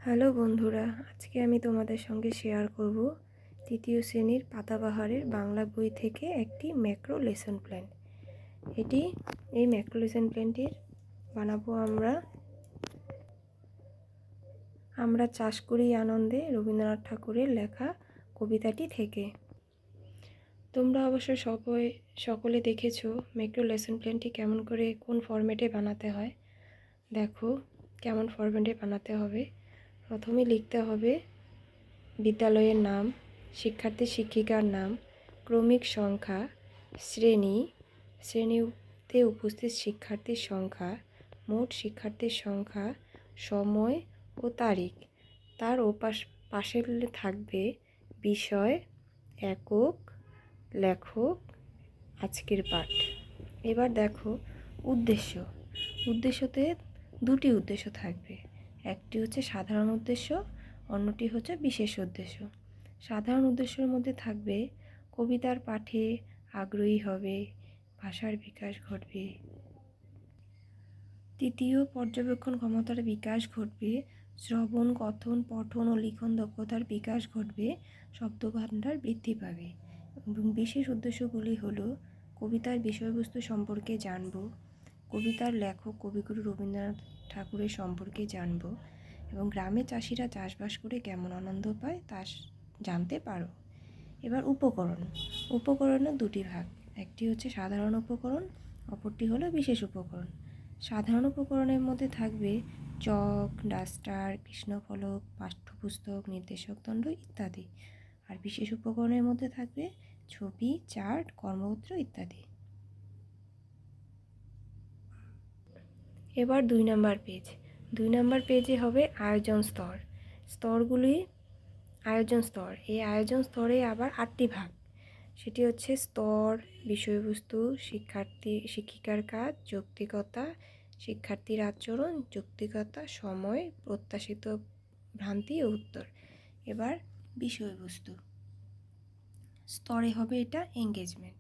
Hello বন্ধুরা, আজকে আমি তোমাদের সঙ্গে শেয়ার করব তৃতীয় শ্রেণীর পাতাবাহারের বাংলা বই থেকে একটি ম্যাক্রো লেসন প্ল্যান। এই ম্যাক্রো লেসন প্ল্যানটির বানাবো আমরা চাষ করি আনন্দে রবীন্দ্রনাথ ঠাকুরের লেখা কবিতাটি থেকে। তোমরা অবশ্য সকলে দেখেছো ম্যাক্রো লেসন প্ল্যানটি কেমন করে কোন ফরম্যাটে বানাতে হয়। দেখো কেমন ফরম্যাটে বানাতে হবে। প্রথমে লিখতে হবে বিদ্যালয়ের নাম, শিক্ষার্থী শিক্ষিকার নাম, ক্রমিক সংখ্যা, শ্রেণীতে উপস্থিত শিক্ষার্থীর সংখ্যা, মোট শিক্ষার্থীর সংখ্যা, সময় ও তারিখ। তার পাশে থাকবে বিষয়, একক, লেখক, আজকের পাঠ। এবার দেখো উদ্দেশ্যতে দুটি উদ্দেশ্য থাকবে। একটি হচ্ছে সাধারণ উদ্দেশ্য, অন্যটি হচ্ছে বিশেষ উদ্দেশ্য। সাধারণ উদ্দেশ্যের মধ্যে থাকবে কবিতার পাঠে আগ্রহী হবে, ভাষার বিকাশ ঘটবে, তৃতীয় পর্যবেক্ষণ ক্ষমতার বিকাশ ঘটবে, শ্রবণ, কথন, পঠন ও লিখন দক্ষতার বিকাশ ঘটবে, শব্দভাণ্ডার বৃদ্ধি পাবে। এবং বিশেষ উদ্দেশ্যগুলি হলো কবিতার বিষয়বস্তু সম্পর্কে জানব, কবিতার লেখক কবিগুরু রবীন্দ্রনাথ ঠাকুরের সম্পর্কে জানব, এবং গ্রামে চাষিরা চাষবাস করে কেমন আনন্দ পায় তা জানতে পারো। এবার উপকরণের দুটি ভাগ, একটি হচ্ছে সাধারণ উপকরণ, অপরটি হলো বিশেষ উপকরণ। সাধারণ উপকরণের মধ্যে থাকবে চক, ডাস্টার, কৃষ্ণফলক, পাঠ্যপুস্তক, নির্দেশক দণ্ড ইত্যাদি। আর বিশেষ উপকরণের মধ্যে থাকবে ছবি, চার্ট, কর্মপত্র ইত্যাদি। এবার 2 নম্বর পেজে হবে আয়োজন স্তর। এই আয়োজন স্তরে আবার 8টি ভাগ। সেটি হচ্ছে স্তর, বিষয়বস্তু, শিক্ষিকার কাজ, যৌক্তিকতা, শিক্ষার্থীর আচরণ, যৌক্তিকতা, সময়, প্রত্যাশিত ভ্রান্তি ও উত্তর। এবার বিষয়বস্তু স্তরে হবে এটা এঙ্গেজমেন্ট।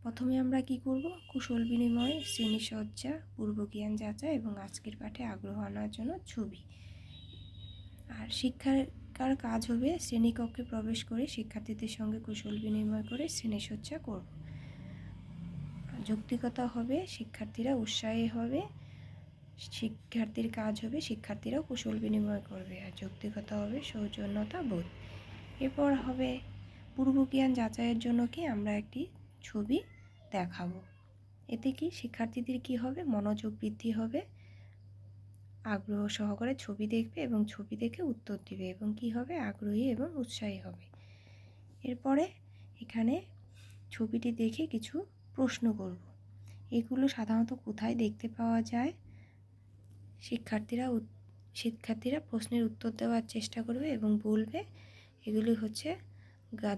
প্রথমে আমরা কি করব, কুশল বিনিময়, শ্রেণীসজ্জা, পূর্বজ্ঞান যাচাই এবং আজকের পাঠে আগ্রহ আনার জন্য ছবি। আর শিক্ষার কাজ হবে শ্রেণীকক্ষে প্রবেশ করে শিক্ষার্থীদের সঙ্গে কুশল বিনিময় করে শ্রেণীসজ্জা করব। যৌক্তিকতা হবে শিক্ষার্থীরা উৎসাহী হবে, শিক্ষার্থীর কাজ হবে শিক্ষার্থীরা কুশল বিনিময় করবে। আর যৌক্তিকতা হবে সৌজন্যতা বোধ। এরপর হবে পূর্বজ্ঞান যাচাইয়ের জন্য কি আমরা একটি ছবি দেখাবো। এতে কি শিক্ষার্থীদের কি হবে, মনোযোগ বৃদ্ধি হবে, আগ্রহ সহকারে ছবি দেখবে এবং ছবি দেখে উত্তর দিবে এবং কি হবে, আগ্রহী এবং উৎসাহী হবে। এরপরে এখানে ছবিটি দেখে কিছু প্রশ্ন করব। এগুলো সাধারণত কোথায় দেখতে পাওয়া যায়, শিক্ষার্থীরা প্রশ্নের উত্তর দেওয়ার চেষ্টা করবে এবং বলবে এগুলি হচ্ছে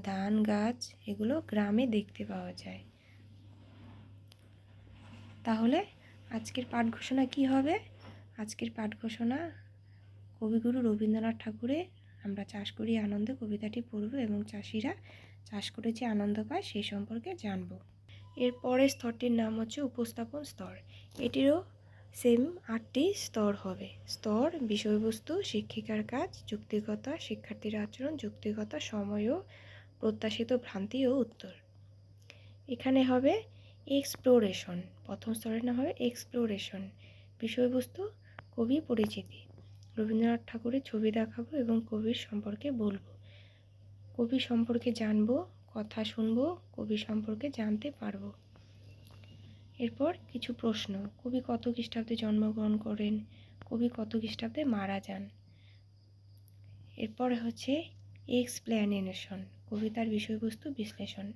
ধান গাছ, এগুলো গ্রামে দেখতে পাওয়া যায়। তাহলে আজকের পাঠ ঘোষণা কি হবে? আজকের পাঠ ঘোষণা কবিগুরু রবীন্দ্রনাথ ঠাকুরের আমরা চাষ করি আনন্দে কবিতাটি পড়ব এবং চাষিরা চাষ করে যে আনন্দ পায় সেই সম্পর্কে জানব। এর পরের স্তরটির নাম হচ্ছে উপস্থাপন স্তর। এটিরও সেম 8টি স্তর হবে। স্তর, বিষয়বস্তু, শিক্ষিকার কাজ, যৌক্তিকতা, শিক্ষার্থীর আচরণ, যৌক্তিকতা, সময় ও প্রত্যাশিত ভ্রান্তি ও উত্তর। এখানে হবে এক্সপ্লোরেশন। প্রথম স্তরের নাম হবে এক্সপ্লোরেশন। বিষয়বস্তু কবি পরিচিতি, রবীন্দ্রনাথ ঠাকুরের ছবি দেখাবো এবং কবির সম্পর্কে বলবো, কবি সম্পর্কে জানবো, কথা শুনবো, কবি সম্পর্কে জানতে পারবো। এরপর কিছু প্রশ্ন, কবি কত খ্রিস্টাব্দে জন্মগ্রহণ করেন, কবি কত খ্রিস্টাব্দে মারা যান। এরপর হচ্ছে এক্সপ্লেনেশন, কবিতার বিষয়বস্তু বিশ্লেষণ।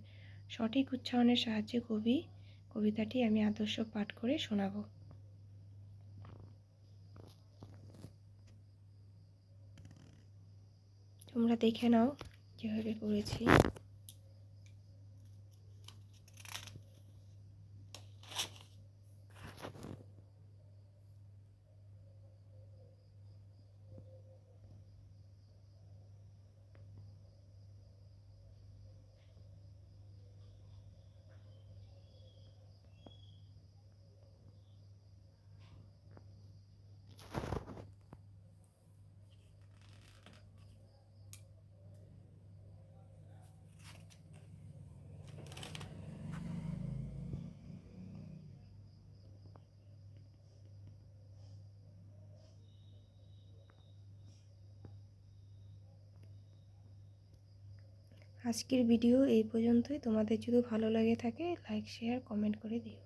সঠিক উচ্চারণের সাহায্যে কবিতাটি আমি আদর্শ পাঠ করে শোনাবো। তোমরা দেখে নাও কিভাবে করেছি। আজকের ভিডিও এই পর্যন্তই। তোমাদের যদি ভালো লাগে থাকে লাইক শেয়ার কমেন্ট করে দিও।